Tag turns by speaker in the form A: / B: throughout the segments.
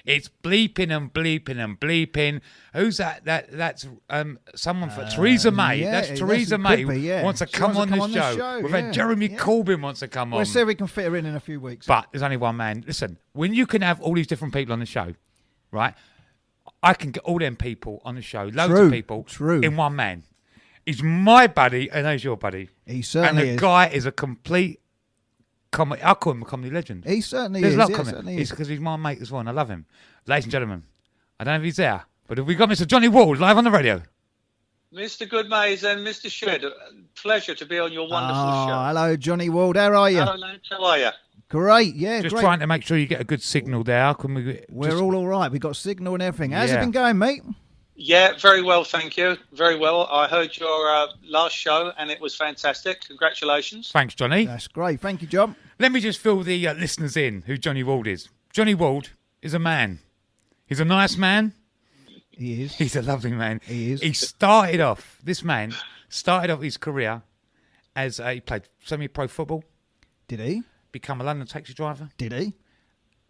A: It's bleeping and bleeping and bleeping. Who's that? That's someone for Theresa May.
B: Yeah,
A: that's Theresa May wants to come on the show. We've had Jeremy Corbyn wants to come on.
B: We'll see if we can fit her in a few weeks.
A: But there's only one man. Listen, when you can have all these different people on the show, right? I can get all them people on the show, loads of people in one man. He's my buddy, and he's your buddy.
B: He certainly is.
A: And the guy is a complete comedy. I call him a comedy legend.
B: He certainly
A: There's
B: is.
A: a lot of comedy. It's because he's my mate as well, and I love him. Ladies and gentlemen, I don't know if he's there, but have we got Mr. Johnny Wald live on the radio?
C: Mr. Goodmaze and Mr. Shed, pleasure to be on your wonderful show.
B: Hello, Johnny Wald. How are you?
C: Hello, lads. How are you?
B: Great, yeah,
A: Just
B: great.
A: trying to make sure you get a good signal there.
B: We're all right. We've got signal and everything. How's it been going, mate?
C: Yeah, very well, thank you. Very well. I heard your last show, and it was fantastic. Congratulations.
A: Thanks, Johnny.
B: That's great. Thank you, John.
A: Let me just fill the listeners in who Johnny Wald is. Johnny Wald is a man. He's a nice man.
B: He is.
A: He's a lovely man.
B: He is.
A: This man started off his career as he played semi-pro football.
B: Did he?
A: Become a London taxi driver.
B: Did he?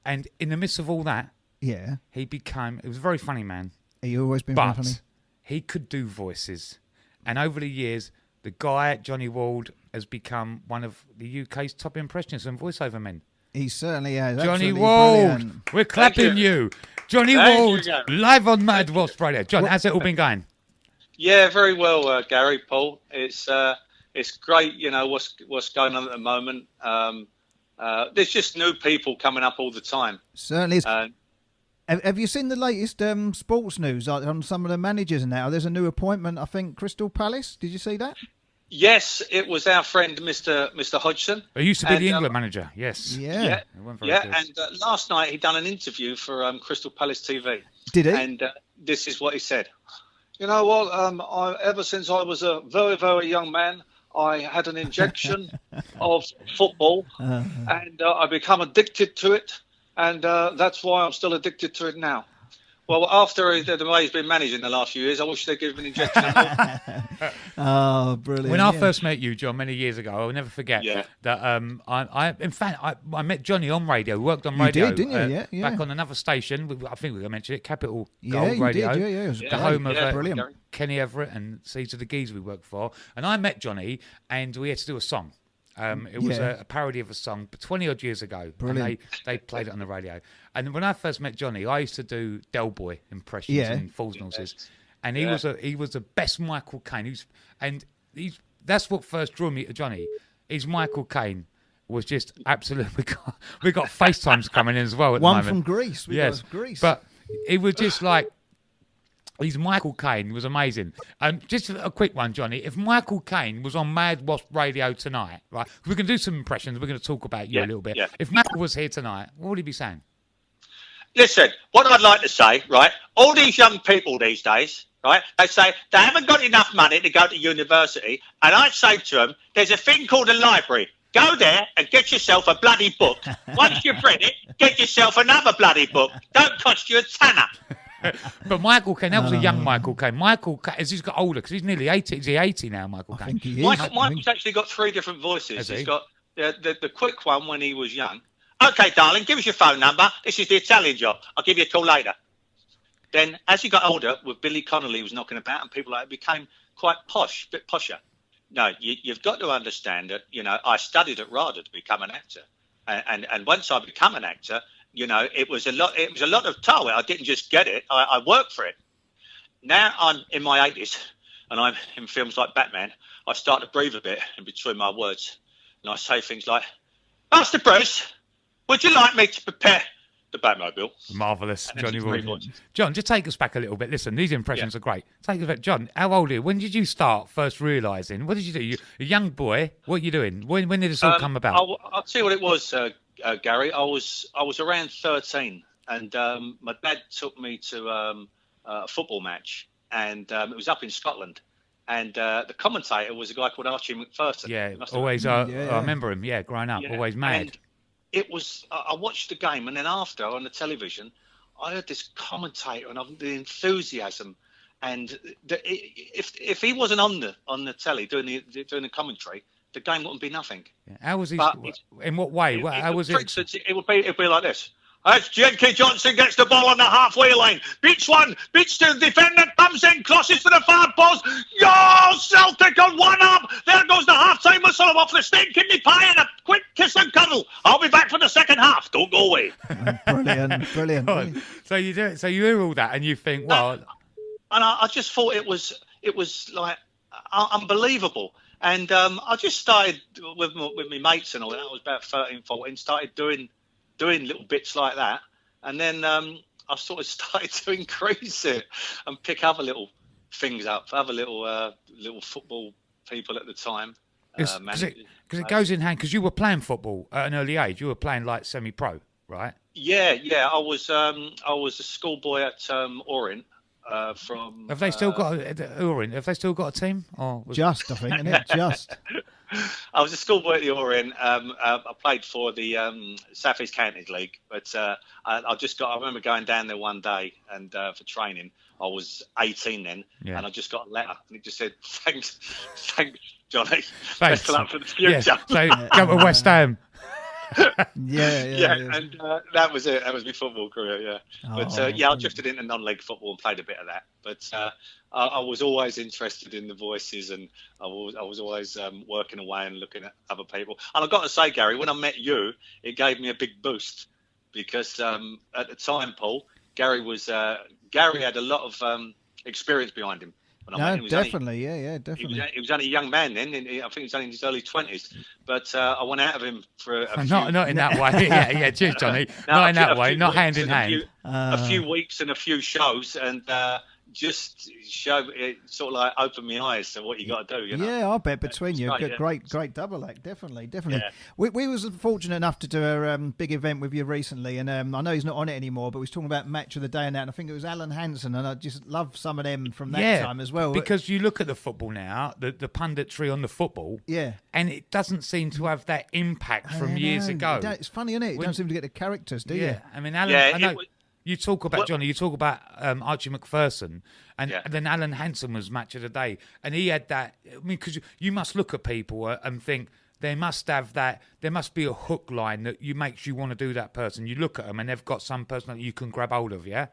A: And in the midst of all that, he was a very funny man.
B: He always been very funny.
A: But he could do voices. And over the years, the guy, Johnny Wald, has become one of the UK's top impressionists and voiceover men.
B: He certainly has.
A: Johnny Wald, we're clapping you. Johnny Wald, live on Mad Wasp Radio. John, how's it all been going?
C: Yeah, very well, Gary, Paul. It's great, you know, what's going on at the moment. There's just new people coming up all the time.
B: Certainly is. Have you seen the latest sports news on some of the managers and now? There's a new appointment, I think, Crystal Palace. Did you see that?
C: Yes, it was our friend, Mr. Hodgson.
A: He used to be the England manager, yes.
C: Yeah. And last night he'd done an interview for Crystal Palace TV.
B: Did he?
C: And this is what he said. You know what? Ever since I was a very, very young man, I had an injection of football, and I become addicted to it, and that's why I'm still addicted to it now. Well, after the way he's been managing the last few years, I wish they'd give him an injection.
B: Oh, brilliant!
A: When I first met you, John, many years ago, I'll never forget that. I met Johnny on radio. We worked on radio.
B: You did, didn't you? Yeah.
A: Back on another station. I think we were mentioned it. Capital
B: Yeah,
A: Gold Radio.
B: Did, yeah. It was
A: the home of
B: brilliant.
A: Kenny Everett and Seeds of the Geese we worked for. And I met Johnny, and we had to do a song. It was a parody of a song 20 odd years ago.
B: Brilliant.
A: And they played it on the radio. And when I first met Johnny, I used to do Del Boy impressions and Falls Noises. And he was the best Michael Caine. That's what first drew me to Johnny. His Michael Caine was just absolutely. We got FaceTimes coming in as well at the moment.
B: One from Greece. Got Greece.
A: But it was just like. His Michael Caine was amazing. Just a quick one, Johnny. If Michael Caine was on Mad Wasp Radio tonight, right? We're going to do some impressions. We're going to talk about you a little bit. Yeah. If Michael was here tonight, what would he be saying?
C: Listen, what I'd like to say, right? All these young people these days, right? They say they haven't got enough money to go to university, and I'd say to them, there's a thing called a library. Go there and get yourself a bloody book. Once you've read it, get yourself another bloody book. Don't cost you a tanner.
A: But Michael Caine, that was a young Michael Caine. Michael Caine, as he's got older, because he's nearly 80. Is he 80 now, Michael Caine?
C: Michael's actually got three different voices. He's got the quick one when he was young. Okay, darling, give us your phone number. This is the Italian job. I'll give you a call later. Then, as he got older, with Billy Connolly was knocking about and people like that, it became quite posh, a bit posher. No, you've got to understand that, you know, I studied at RADA to become an actor. And once I become an actor, you know, it was a lot of toil. I didn't just get it. I worked for it. Now I'm in my 80s and I'm in films like Batman. I start to breathe a bit in between my words. And I say things like, Master Bruce, would you like me to prepare the Batmobile?
A: Marvellous, Johnny Wald. John, just take us back a little bit. Listen, these impressions are great. Take us back. John, how old are you? When did you start first realising? What did you do? You're a young boy. What are you doing? When did this all come about?
C: I'll tell you what it was, Gary. I was around 13 and my dad took me to a football match and it was up in Scotland. And the commentator was a guy called Archie McPherson.
A: Yeah, always. I remember him. Yeah, growing up, always mad.
C: And it was. I watched the game, and then after on the television, I heard this commentator and the enthusiasm. And if he wasn't on the telly doing the commentary, the game wouldn't be nothing.
A: Yeah. How was he? In what way? How was it?
C: For instance, it would be like this. As Jenky Johnson gets the ball on the halfway line. Beats one, beats two, defender comes in, crosses to the far post. Yo, Celtic on one up. There goes the half-time whistle. I'm off the steak, kidney pie and a quick kiss and cuddle. I'll be back for the second half. Don't go away.
B: Brilliant.
A: So you do it. So you hear all that and you think, well...
C: And I just thought it was like unbelievable. And I just started with my mates and all that. I was about 13, 14, started doing little bits like that, and then I sort of started to increase it and pick other little things up, other little football people at the time.
A: Because it goes in hand. Because you were playing football at an early age. You were playing like semi-pro, right?
C: Yeah. I was a schoolboy at Orient.
A: Have they still got Orient? Have they still got a team? Or
B: I think, isn't it? Just.
C: I was a schoolboy at the Orient. I played for the South East Counties League, but I remember going down there one day and for training. I was 18 then, and I just got a letter, and it just said, "Thanks, Johnny.
A: Thanks.
C: Best of luck for the future."
A: Yeah. So go to West Ham.
B: Yeah.
C: And that was it. That was my football career. Yeah, I drifted into non-league football and played a bit of that. But I was always interested in the voices, and I was always working away and looking at other people. And I've got to say, Gary, when I met you, it gave me a big boost because at the time, Paul, Gary had a lot of experience behind him.
B: Definitely.
C: He was only a young man then. I think he was only in his early 20s. But I went out of him for a few...
A: Not in that way. Yeah, cheers, Johnny. Not in that way. Not hand in hand.
C: A few weeks and a few shows, and just show it, sort of like open my eyes to what you got to do. You know?
B: Yeah, I bet between you, great double act, definitely. Yeah. We was fortunate enough to do a big event with you recently, and I know he's not on it anymore, but we was talking about match of the day and that, and I think it was Alan Hansen, and I just love some of them from that time as well.
A: Because you look at the football now, the punditry on the football, and it doesn't seem to have that impact from years ago.
B: It's funny, isn't it? You don't seem to get the characters, do you?
A: I mean, Alan. I know. You talk about Johnny. You talk about Archie McPherson, and then Alan Hansen was match of the day, and he had that. I mean, because you must look at people and think they must have that. There must be a hook line that makes you want to do that person. You look at them, and they've got some person that you can grab hold of. Yeah.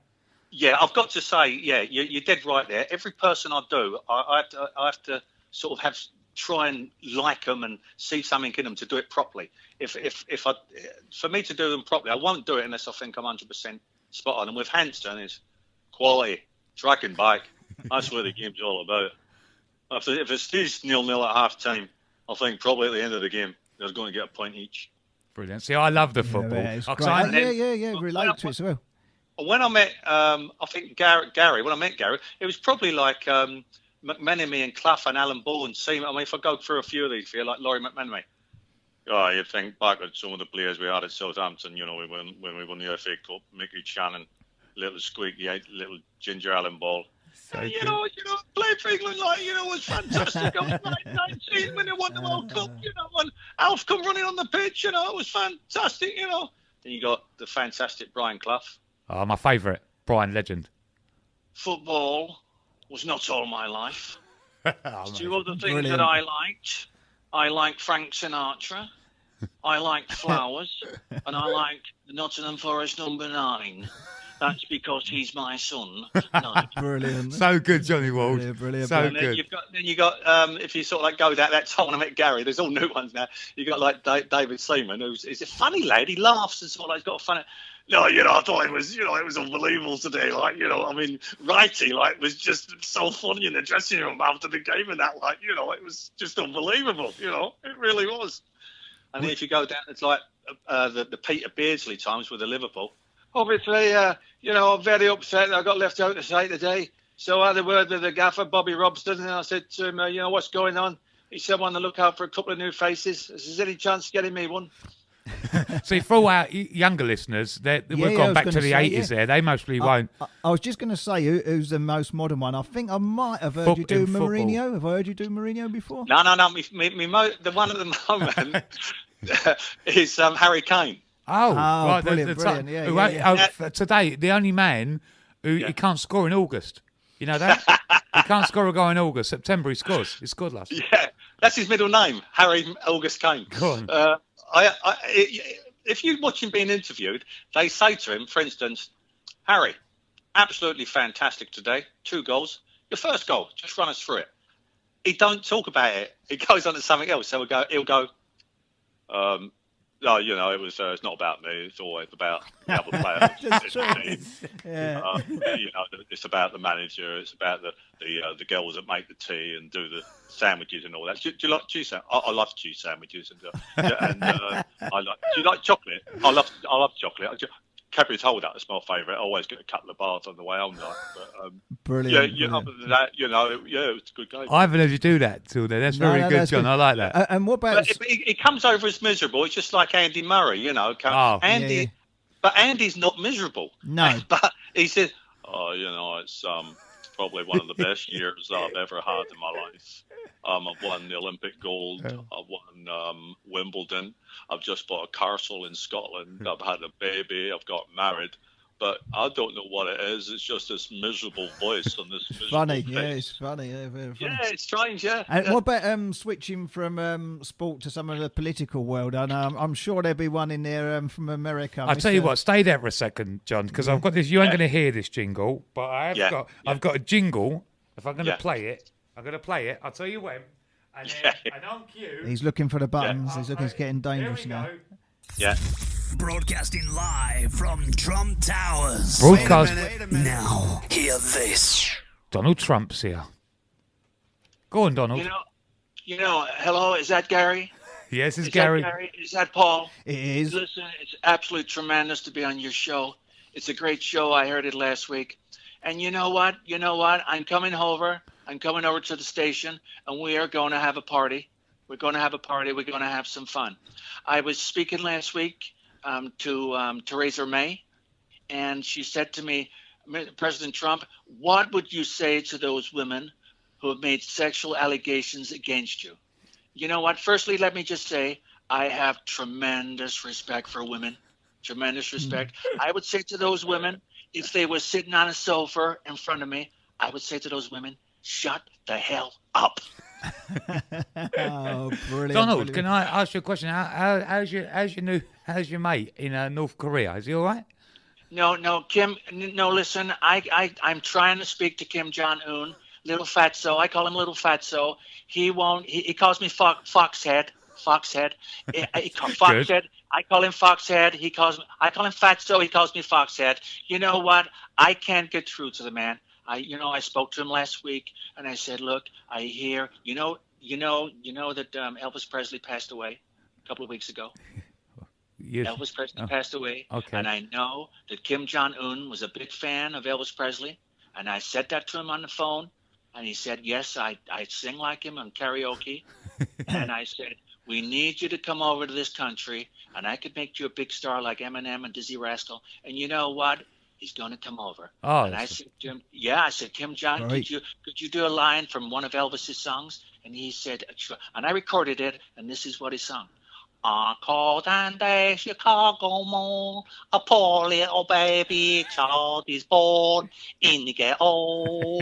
C: Yeah, I've got to say, you're dead right there. Every person I do, I have to sort of try and like them and see something in them to do it properly. For me to do them properly, I won't do it unless I think I'm 100% spot on. And with Hanston, it's quality, track and bike. That's what the game's all about. If it's still 0-0 at half time, I think probably at the end of the game, they're going to get a point each.
A: Brilliant. See, I love the football.
B: Relate to it as well.
C: When I met, I think Gary, when I met Gary, it was probably like McMenemy and Clough and Alan Ball and Seaman. I mean, if I go through a few of these for you, like Laurie McMenemy. Oh, you think back at some of the players we had at Southampton, you know, when we won the FA Cup, Mickey Channon, little squeaky, little ginger Alan Ball. You know, playing for England, was fantastic. I was 19 when they won the World Cup, and Alf come running on the pitch, it was fantastic, Then you got the fantastic Brian Clough.
A: Oh, my favourite, Brian Legend.
C: Football was not all my life. Two other things that I liked. I liked Frank Sinatra, I liked Flowers, and I liked the Nottingham Forest number 9. That's because he's my son.
B: Brilliant.
A: So good, Johnny Wald.
B: Brilliant.
A: So
C: and
A: good.
C: Then you got if you sort of like go that time when I met Gary, there's all new ones now. You got like David Seaman, he's a funny lad. He laughs and sort of like he's got a funny. No, I thought it was unbelievable today. Wrighty, was just so funny in the dressing room after the game and that, it was just unbelievable. It really was. And then if you go down, it's like the Peter Beardsley times with the Liverpool. Obviously, I'm very upset that I got left out of sight today. So I had a word with the gaffer, Bobby Robson, and I said to him, what's going on? He said, I'm on the lookout for a couple of new faces. Is there any chance of getting me one?
A: See, for all our younger listeners, we're going back to the 80s there. They mostly won't.
B: I was just going to say who's the most modern one. I think I might have heard you do Mourinho. Have I heard you do Mourinho before?
C: No. The one at the moment is Harry Kane.
A: Oh, right,
B: brilliant. Yeah.
A: Today, the only man who he can't score in August. You know that? He can't score a goal in August. September he scores. He scored last.
C: Yeah, that's his middle name, Harry August Kane.
A: Go on.
C: if you watch him being interviewed, they say to him, for instance, Harry, absolutely fantastic today, 2 goals. Your first goal, just run us through it. He don't talk about it. He goes on to something else. So he'll go, no, you know, it's not about me. It's always about the other players.
B: Yeah.
C: You know, it's about the manager. It's about the girls that make the tea and do the sandwiches and all that. Do you like cheese sandwiches? I love cheese sandwiches and I like. Do you like chocolate? I love chocolate. Cadbury's Hold Up is my favourite. I always get a couple of bars on the way home. But,
B: brilliant.
C: Yeah. Other than that, you know, it's a good game.
A: I haven't heard you do that till then. That's very good, John. Good. I like that.
B: And what about?
C: It comes over as miserable. It's just like Andy Murray, you know. Andy, but Andy's not miserable.
B: No.
C: But he says, "Oh, you know, it's probably one of the best years I've ever had in my life. I've won the Olympic gold. I've won Wimbledon. I've just bought a castle in Scotland. I've had a baby. I've got married. But I don't know what it is. It's just this miserable voice and this miserable
B: funny.
C: face.
B: Yeah, it's funny. Yeah, very funny.
C: Yeah, it's strange. Yeah.
B: And what about switching from sport to some of the political world? And I'm sure there'll be one in there from America.
A: I'll tell you what. Stay there for a second, John, because I've got this. You ain't going to hear this jingle, but I've got a jingle. If I'm going to play it, I'm going to play it. I'll tell you when. And then, and on cue.
B: He's looking for the buttons. He's looking. It's getting dangerous now.
C: Yeah.
D: Broadcasting live from Trump Towers.
A: Broadcast.
D: Wait a minute. Now, hear this.
A: Donald Trump's here. Go on, Donald.
C: You know. Hello, is that Gary?
A: Yes, it's Gary.
C: Is that Paul?
B: It is.
C: Listen, it's absolutely tremendous to be on your show. It's a great show. I heard it last week. And you know what? I'm coming over. I'm coming over to the station, and we are going to have a party. We're going to have a party. We're going to have some fun. I was speaking last week to Theresa May, and she said to me, President Trump, what would you say to those women who have made sexual allegations against you? You know what? Firstly, let me just say I have tremendous respect for women, tremendous respect. I would say to those women, if they were sitting on a sofa in front of me, I would say to those women, shut the hell up.
B: Oh, brilliant!
A: Donald,
B: brilliant.
A: Can I ask you a question? How's your mate in North Korea? Is he all right?
C: No, Kim. No, listen. I'm trying to speak to Kim Jong-un, little fatso. I call him little fatso. He won't. He calls me foxhead. Foxhead. Foxhead. I call him foxhead. I call him fatso. He calls me foxhead. You know what? I can't get through to the man. I spoke to him last week, and I said, "Look, I hear you know that Elvis Presley passed away a couple of weeks ago.
A: Yes.
C: Elvis Presley passed away,
A: okay.
C: And I know that Kim Jong-un was a big fan of Elvis Presley, and I said that to him on the phone, and he said, yes, I sing like him on karaoke, and I said, we need you to come over to this country, and I could make you a big star like Eminem and Dizzy Rascal, and you know what? He's going to come over."
A: Oh,
C: and I said to him, Kim Jong, could you do a line from one of Elvis's songs? And he said, sure. And I recorded it, and this is what he sung. I called on the Chicago Mall, a poor little baby child is born in the ghetto.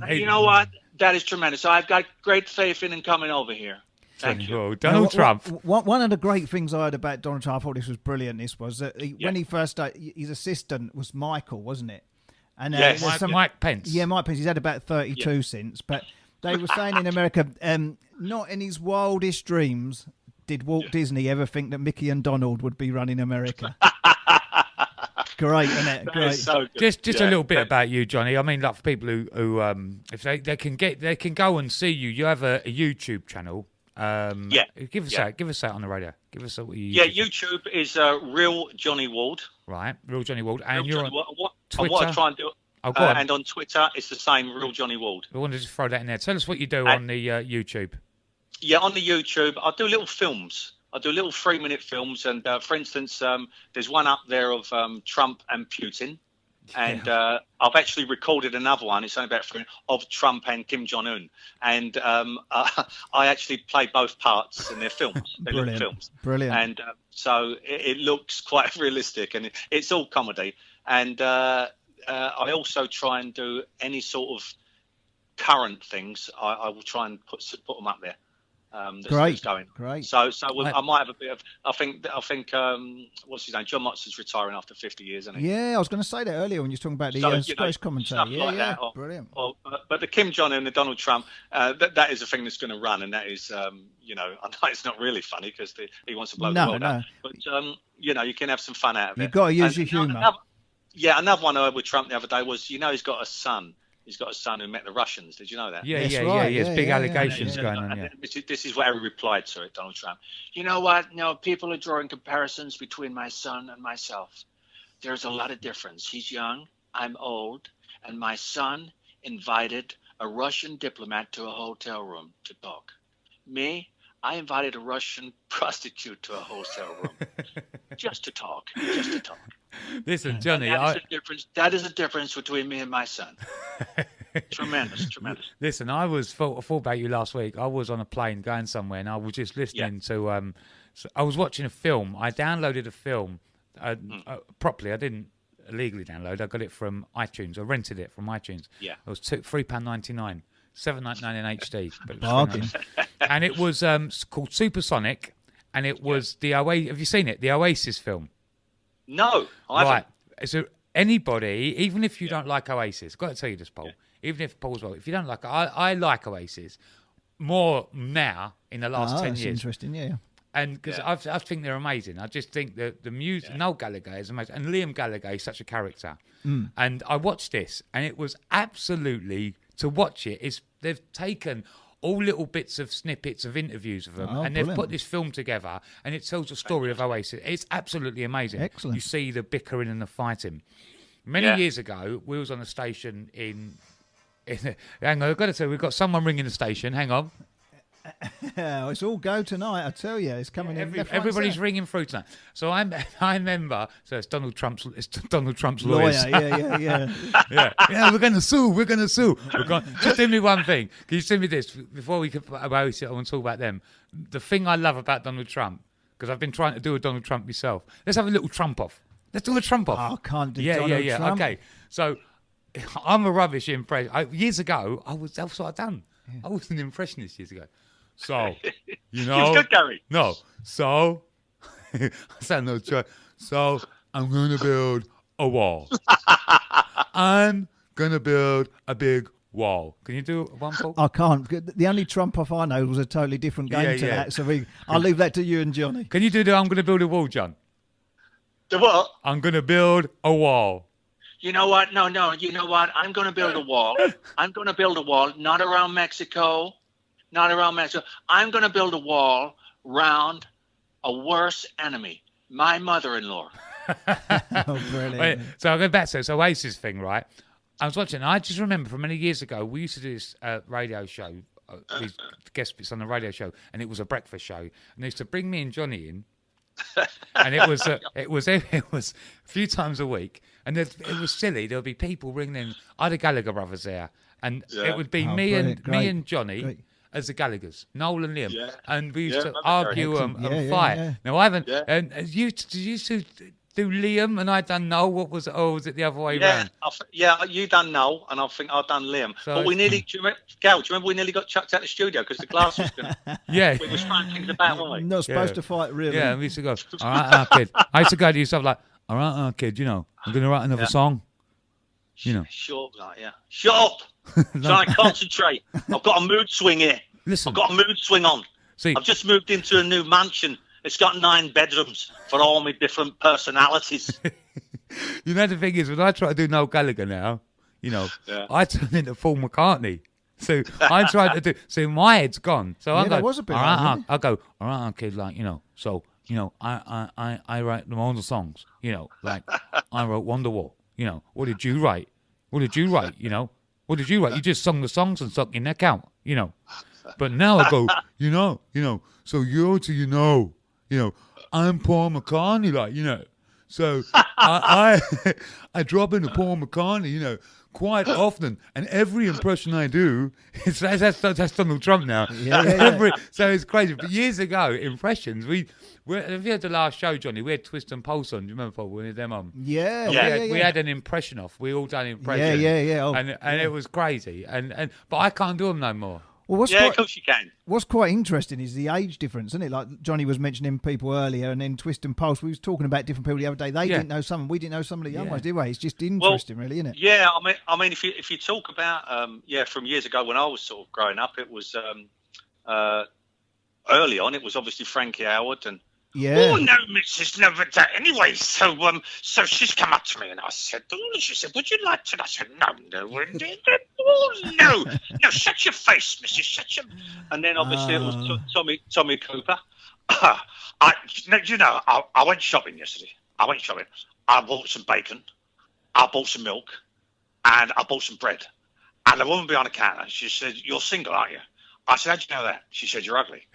C: You know what? That is tremendous. So I've got great faith in him coming over here. Thank you.
A: Donald Trump.
B: One of the great things I heard about Donald Trump, I thought this was brilliant, this was that when he first started, his assistant was Michael, wasn't it? And
A: yes, Mike Pence.
B: Yeah, Mike Pence. He's had about 32 since. But they were saying in America, not in his wildest dreams did Walt Disney ever think that Mickey and Donald would be running America. Great, isn't it? Great.
C: So good.
B: Just
A: a little bit about you, Johnny. I mean, like for people who if they can go and see you. You have a YouTube channel. Give us that on the radio. Give us what you.
C: YouTube is Real Johnny Ward.
A: Right, Real Johnny Ward, and
C: Real
A: you're
C: Johnny
A: on Twitter.
C: What I try and do,
A: go on.
C: And on Twitter, it's the same, Real Johnny Ward.
A: We wanted to just throw that in there. Tell us what you do on the YouTube.
C: Yeah, on the YouTube, I do little films. I do little 3-minute films, and for instance, there's one up there of Trump and Putin. And I've actually recorded another one. It's only about 3 of Trump and Kim Jong-un, and I actually play both parts in their films. They're little films,
B: brilliant.
C: And so it looks quite realistic, and it's all comedy. And I also try and do any sort of current things. I will try and put them up there. That's going.
B: Great.
C: So I might have a bit of. I think. What's his name? John Motz's retiring after 50 years, isn't he?
B: Yeah, I was going to say that earlier when you were talking about the Scottish commentator. Yeah,
C: like
B: brilliant.
C: But the Kim Jong and the Donald Trump, that is a thing that's going to run, and that is, I know it's not really funny because he wants to blow the world up. But you can have some fun out of it.
B: You've got to use your humour.
C: Another one I heard with Trump the other day was, he's got a son. He's got a son who met the Russians. Did you know that?
A: Yeah. There's big allegations going on. Yeah.
C: This is what Harry replied to it, Donald Trump. You know what? People are drawing comparisons between my son and myself. There's a lot of difference. He's young, I'm old, and my son invited a Russian diplomat to a hotel room to talk. Me, I invited a Russian prostitute to a hotel room just to talk.
A: Listen, Johnny,
C: that is a difference between me and my son. Tremendous.
A: Listen, I thought about you last week. I was on a plane going somewhere, and I was just listening to. So I was watching a film. I downloaded a film properly. I didn't illegally download. I got it from iTunes. I rented it from iTunes.
C: Yeah,
A: it was £3.99, $7.99 in HD. But it was
B: bargain.
A: And it was called Supersonic, and it was the Oasis. Have you seen it? The Oasis film.
C: No, I haven't.
A: Right. So anybody, even if you don't like Oasis, got to tell you this, Paul. Yeah. Even if Paul's well, if you don't like, I like Oasis more now in the last 10 years.
B: Interesting, yeah.
A: And because I think they're amazing. I just think that the music, Noel Gallagher is amazing, and Liam Gallagher is such a character. And I watched this, and it was absolutely to watch it. They've taken all little bits of snippets of interviews of them, and they've put this film together, and it tells the story of Oasis. It's absolutely amazing.
B: Excellent.
A: You see the bickering and the fighting. Many years ago, we was on a station in hang on, I've got to tell you, we've got someone ringing the station. Hang on.
B: It's all go tonight, I tell you. It's coming in.
A: Everybody's ringing through tonight. So I remember. So it's Donald Trump's lawyers. Yeah. We're going to sue. Just do me one thing. Can you send me this before we can? I want to talk about them. The thing I love about Donald Trump, because I've been trying to do a Donald Trump myself. Let's have a little Trump off. Let's do a Trump off.
B: Oh, I can't do Donald Trump.
A: Okay. So I'm a rubbish impression. Years ago, that's what I've done. Yeah. I was an impressionist years ago. So,
C: He was good, Gary.
A: No. So, I said no joke. So, I'm going to build a wall. I'm going to build a big wall. Can you do one, Paul?
B: I can't. The only Trump off I know was a totally different game to that. So I'll leave that to you and Johnny.
A: Can you do the I'm going to build a wall, John?
C: The what?
A: I'm going to build a wall.
C: You know what? No. You know what? I'm going to build a wall. I'm going to build a wall, not around Mexico. I'm going to build a wall round a worse enemy, my mother-in-law.
B: Oh, brilliant.
A: Wait, so I'll go back to this Oasis thing, right? I was watching, I just remember from many years ago, we used to do this radio show, these guest bits on the radio show, and it was a breakfast show. And they used to bring me and Johnny in, and it was a few times a week, and it was silly. There would be people ringing in. I had the Gallagher brothers there, and it would be me and Johnny as the Gallaghers, Noel and Liam, and we used to argue and fight.
B: Yeah.
A: Now I haven't. And you used to do Liam, and I done Noel. What was it? Oh, was it the other way round?
C: You done Noel, and I think I've done Liam. So, but we nearly, Gal, do you remember we nearly got chucked out of the studio because the glass was going to...
A: Yeah.
C: We were trying things about, weren't we?
B: Not supposed to fight, really.
A: Yeah, we used to go, all right, kid. I used to go to yourself like, all right, kid, I'm going to write another song.
C: Shut up. Trying to concentrate. I've got a mood swing here.
A: Listen.
C: I've got a mood swing on.
A: See,
C: I've just moved into a new mansion. It's got 9 bedrooms for all my different personalities.
A: The thing is, when I try to do Noel Gallagher now, I turn into Paul McCartney. So I tried to do. So my head's gone. So I go.
B: That was a bit.
A: All right, I go. All right, kid. Like So I write them all the songs. Like I wrote Wonderwall. What did you write? What did you write? What did you write? You just sung the songs and stuck your neck out. But now I go. So I'm Paul McCartney. So I drop into Paul McCartney. Quite often, and every impression I do, that's Donald Trump now. So it's crazy. But years ago, impressions, have you had the last show, Johnny? We had Twist and Pulse on. Do you remember, Paul? We had them on. We had an impression off. We all done impressions.
B: Yeah.
A: And it was crazy. But I can't do them no more.
B: Well,
C: of course you can.
B: What's quite interesting is the age difference, isn't it? Like Johnny was mentioning people earlier, and then Twist and Pulse. We was talking about different people the other day. They didn't know some, we didn't know some of the young ones, did we? It's just interesting, really, isn't it?
C: Yeah, I mean, if you talk about from years ago when I was sort of growing up, it was early on. It was obviously Frankie Howard and.
B: Yeah.
C: Oh no, Mrs. Neverton. Anyway, so she's come up to me and I said, she said, would you like to? I said, no, no, shut your face, Mrs. Shut your. And then obviously it was Tommy Cooper. I went shopping yesterday. I bought some bacon, I bought some milk, and I bought some bread. And the woman behind the counter, she said, "You're single, aren't you?" I said, "How'd you know that?" She said, "You're ugly."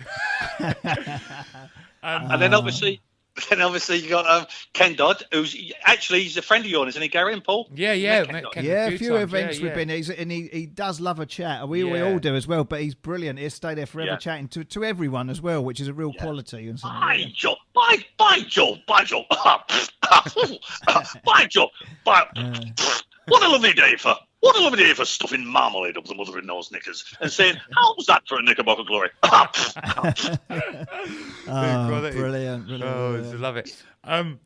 C: And then obviously you got Ken Dodd, he's a friend of yours, isn't he, Gary and Paul?
B: Yeah, a few events we've been. He does love a chat. We all do as well. But he's brilliant. He'll stay there forever chatting to everyone as well, which is a real quality. And
C: By Joe. By Joe. By Joe. What a lovely day for stuffing marmalade up the mother-in-law's knickers and saying, "How was that for a Knickerbocker glory?"
B: Brilliant.
A: Oh, I love it.
C: And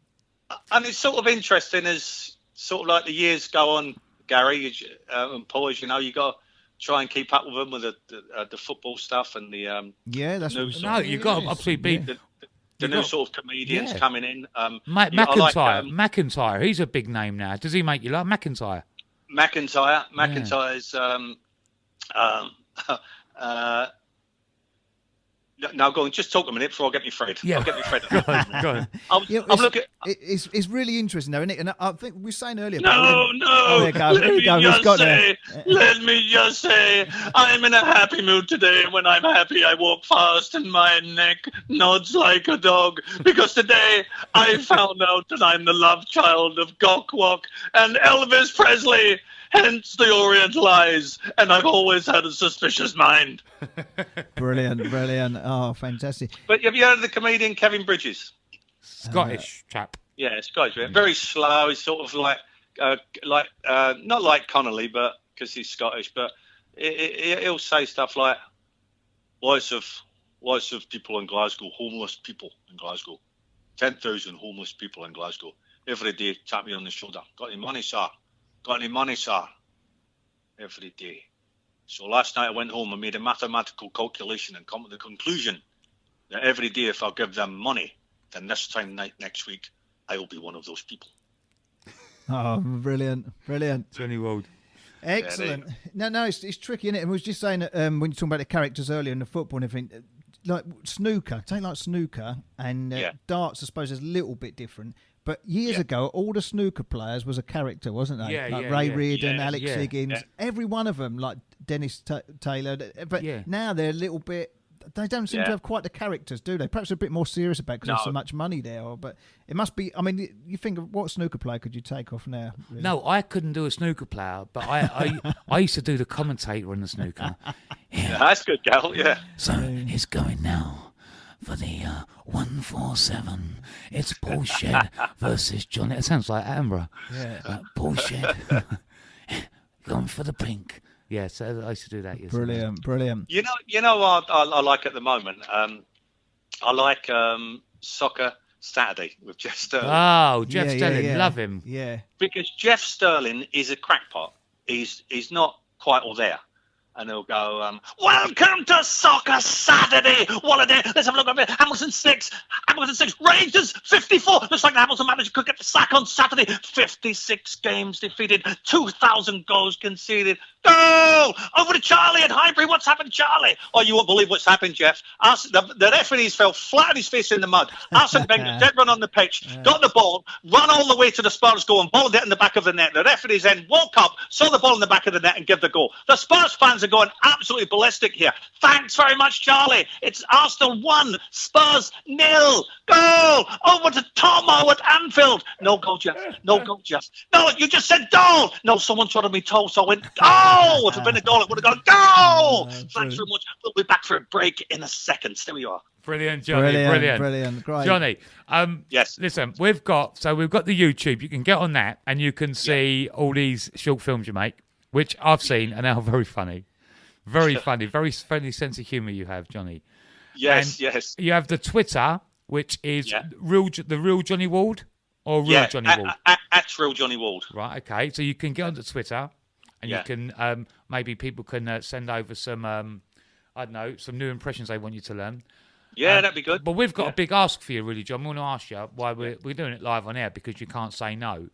C: it's sort of interesting as sort of like the years go on, Gary and Paul, as you know, you got to try and keep up with them with the football stuff and the
B: that's
A: you've got to absolutely be.
C: The new sort of comedians coming in.
A: McIntyre, he's a big name now. Does he make you laugh?
C: McIntyre's now go on, just talk a minute before I get me afraid.
A: Yeah.
C: I'll get me afraid.
A: Go on.
C: I'm looking.
B: It's really interesting though, isn't it? And I think we were saying earlier.
C: Let me just say, I'm in a happy mood today. When I'm happy, I walk fast and my neck nods like a dog. Because today I found out that I'm the love child of Gokwok and Elvis Presley. Hence the Oriental eyes, and I've always had a suspicious mind.
B: Brilliant. Oh, fantastic.
C: But have you heard of the comedian Kevin Bridges?
A: Scottish chap.
C: Yeah, Scottish. Very slow. He's sort of like not like Connolly, but because he's Scottish, but he'll say stuff like, voice of people in Glasgow, homeless people in Glasgow. 10,000 homeless people in Glasgow. Every day, tap me on the shoulder. Got any money, sir? Got any money, sir? Every day. So last night I went home and made a mathematical calculation and come to the conclusion that every day if I give them money, then this time next week, I will be one of those people.
B: Oh, brilliant.
A: Johnny Wald.
B: Excellent. No, it's tricky, isn't it? And we was just saying that, when you're talking about the characters earlier in the football and everything, like snooker, and darts, I suppose, is a little bit different. But years ago, all the snooker players was a character, wasn't they? Ray Reardon, Alex Higgins, every one of them, like Dennis Taylor. But now they're a little bit. They don't seem to have quite the characters, do they? Perhaps they're a bit more serious about because there's so much money there. But it must be. I mean, you think of what snooker player could you take off now? Really?
A: No, I couldn't do a snooker player, but I used to do the commentator on the snooker.
C: Yeah, that's good, Gal. Yeah.
D: So he's going now. For the 147, it's Paul Shed versus Johnny.
A: It sounds like Attenborough.
B: Yeah.
D: Paul Shed going for the pink.
A: Yeah, so I used to do that. Yes.
B: Brilliant.
C: You know what I like at the moment? I like Soccer Saturday with Jeff Sterling.
A: Oh, Jeff Sterling, love him.
B: Yeah.
C: Because Jeff Sterling is a crackpot. He's not quite all there. And they'll go, welcome to Soccer Saturday. What a day. Let's have a look at it. Hamilton 6. Rangers 54. Looks like the Hamilton manager could get the sack on Saturday. 56 games defeated. 2,000 goals conceded. Go! Over to Charlie at Highbury. What's happened, Charlie? Oh, you won't believe what's happened, Jeff. The referees fell flat on his face in the mud. Arsene Wenger, dead run on the pitch, got the ball, run all the way to the Spurs goal and balled it in the back of the net. The referees then woke up, saw the ball in the back of the net and give the goal. The Spurs fans are going absolutely ballistic here. Thanks very much, Charlie. It's Arsenal 1, Spurs 0. Goal! Over to Tomo at Anfield. No goal, Jeff. No, you just said goal. No, someone shot at me toe, so I went, goal! If it had been a goal, it would have gone, goal! Thanks very much. We'll be back for a break in a second. There we are.
A: Brilliant, Johnny. Brilliant.
B: Great.
A: Johnny,
C: yes.
A: Listen, we've got the YouTube. You can get on that and you can see all these short films you make, which I've seen and are very funny. Very funny, very funny sense of humour you have, Johnny.
C: Yes, yes.
A: You have the Twitter, which is the real Johnny Wald or real Johnny Wald?
C: At real Johnny Wald.
A: Right, okay. So you can get onto Twitter and you can, maybe people can send over some, I don't know, some new impressions they want you to learn.
C: Yeah, that'd be good.
A: But we've got a big ask for you, really, John. We want to ask you why we're doing it live on air, because you can't say no.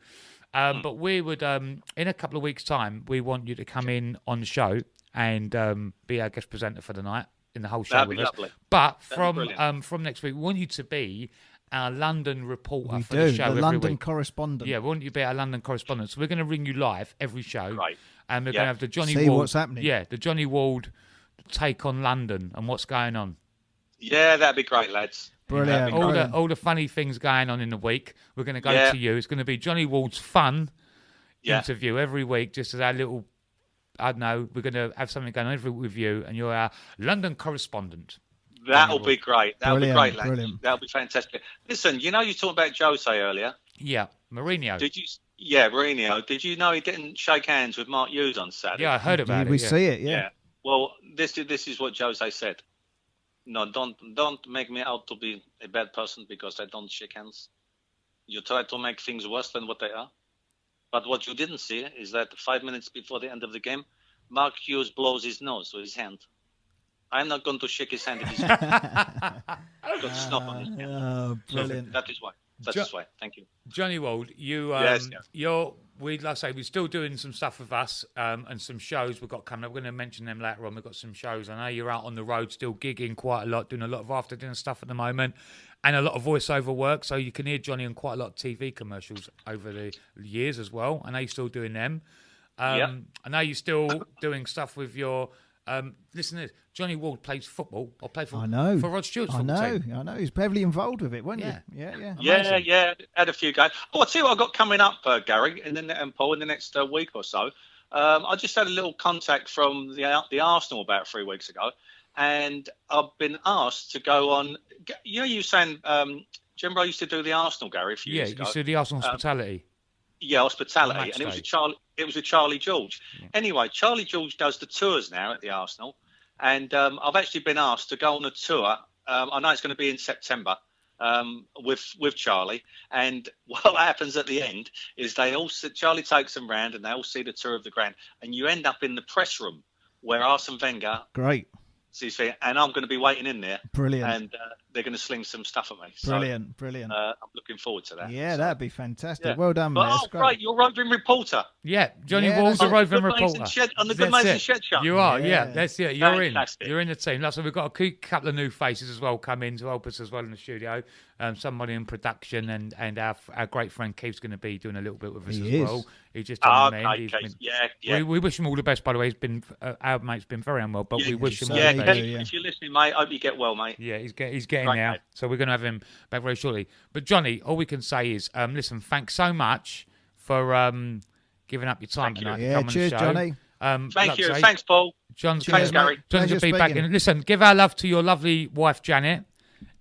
A: But we would, in a couple of weeks' time, we want you to come in on the show and be our guest presenter for the night in the whole show
C: That'd
A: with
C: be
A: us.
C: lovely.
A: But from next week, we want you to be our London reporter for the show every
B: London
A: week.
B: Correspondent.
A: Yeah, we want you to be our London correspondent. So we're going to ring you live every show.
C: Right.
A: And we're going to have the Johnny
B: See
A: Wald.
B: what's happening.
A: Yeah, the Johnny Wald take on London and what's going on.
C: Yeah, that'd be great, lads.
B: Brilliant.
A: All the funny things going on in the week, we're going to go to you. It's going to be Johnny Wald's fun interview every week, just as our little, I don't know, we're going to have something going on every week with you, and you're our London correspondent.
C: That'll be great. That'll be great, lads.
B: Brilliant.
C: That'll be fantastic. Listen, you talked about Jose earlier.
A: Yeah, Mourinho.
C: Did you? Yeah, Mourinho. Did you know he didn't shake hands with Mark Hughes on Saturday?
A: Yeah, I heard about it.
B: We see it, yeah.
C: Well, this is what Jose said. No, don't make me out to be a bad person because I don't shake hands. You try to make things worse than what they are. But what you didn't see is that 5 minutes before the end of the game, Mark Hughes blows his nose with his hand. I'm not going to shake his hand if he's got snot on his hand.
B: Oh, brilliant.
C: So that is why. That's why. Thank you.
A: Johnny Wald, we're still doing some stuff with us and some shows we've got coming up. We're going to mention them later on. We've got some shows. I know you're out on the road still gigging quite a lot, doing a lot of after dinner stuff at the moment and a lot of voiceover work. So you can hear Johnny on quite a lot of TV commercials over the years as well. I know you're still doing them. I know you're still doing stuff with your... listen to this. Johnny Wald plays football or played for Rod Stewart's football team.
B: I know. He's heavily involved with it, wasn't
A: he?
C: Yeah. Had a few games. Oh, I'll tell you what I've got coming up, Gary, and Paul, in the next week or so. I just had a little contact from the Arsenal about 3 weeks ago, and I've been asked to go on. You were saying, remember I used to do the Arsenal, Gary, a few years ago.
A: Yeah, you used to do the Arsenal hospitality.
C: Yeah, hospitality, and it was with Charlie George. Yeah. Anyway, Charlie George does the tours now at the Arsenal, and I've actually been asked to go on a tour. I know it's going to be in September with Charlie, and what happens at the end is Charlie takes them round, and they all see the tour of the ground, and you end up in the press room where Arsene Wenger.
B: Great.
C: And I'm going to be waiting in there.
B: Brilliant.
C: And they're going to sling some stuff at me.
B: Brilliant.
C: I'm looking forward to that.
B: Yeah, that'd be fantastic. Yeah. Well done, mate.
C: Great. You're a roving reporter.
A: Yeah, Johnny Wald's a roving reporter.
C: On the Goodmaze and Shed show.
A: You are, that's it. You're fantastic. You're in the team. So we've got a couple of new faces as well come in to help us as well in the studio. Somebody in production and our great friend Keith's going to be doing a little bit with us as well. He's just on the mend. We wish him all the best, by the way. Our mate's been very unwell, but we wish him all the best.
C: If you're listening, mate, I hope you get well, mate.
A: Yeah, he's getting there. Mate. So we're going to have him back very shortly. But Johnny, all we can say is, listen, thanks so much for giving up your time tonight to come on the show.
B: Johnny.
C: Thank you. Thanks, Paul.
A: Thanks, Gary. John's going to be back in. Listen, give our love to your lovely wife, Janet,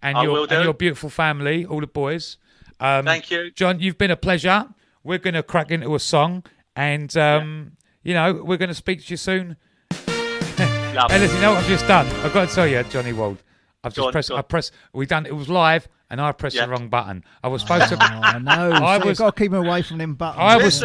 A: and your beautiful family, all the boys.
C: Thank you.
A: John, you've been a pleasure. We're going to crack into a song, and, we're going to speak to you soon. Hey, listen, you know what I've just done? I've got to tell you, Johnny Wald. It was live, and I pressed the wrong button. I was supposed to.
B: I know. You've got to keep him away from them buttons.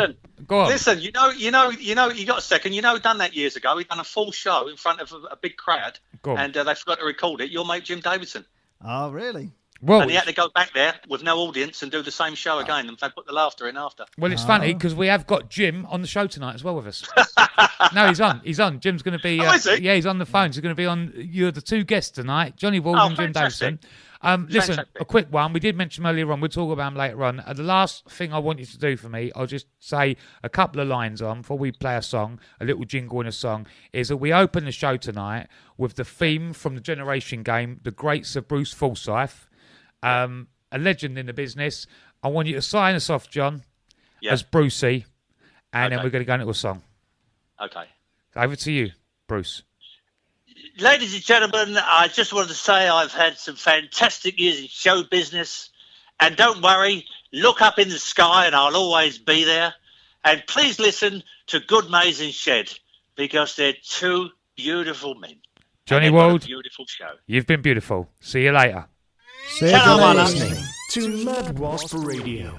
A: Go on.
C: Listen, you got a second. Done that years ago. We done a full show in front of a big crowd, and they forgot to record it. Your mate Jim Davidson.
B: Oh, really?
A: Well,
C: and he had to go back there with no audience and do the same show again, and they put the laughter in after.
A: Well, it's funny because we have got Jim on the show tonight as well with us. No, he's on. Jim's going to be.
C: Is he?
A: Yeah, he's on the phone. He's going to be on. You're the two guests tonight, Johnny Wald and Jim Davidson. Listen, fantastic. A quick one. We did mention earlier on. We'll talk about them later on. The last thing I want you to do for me, I'll just say a couple of lines on before we play a song, a little jingle in a song, is that we open the show tonight with the theme from the Generation Game, The Great Sir Bruce Forsyth. A legend in the business. I want you to sign us off, John, as Brucey, and then we're going to go into a song.
C: Okay.
A: Over to you, Bruce.
E: Ladies and gentlemen, I just wanted to say I've had some fantastic years in show business, and don't worry, look up in the sky and I'll always be there. And please listen to Goodmaze and Shed, because they're two beautiful men.
A: Johnny Wald,
E: beautiful show.
A: You've been beautiful. See you later.
B: See you later.
F: Listening to Mad Wasp Radio.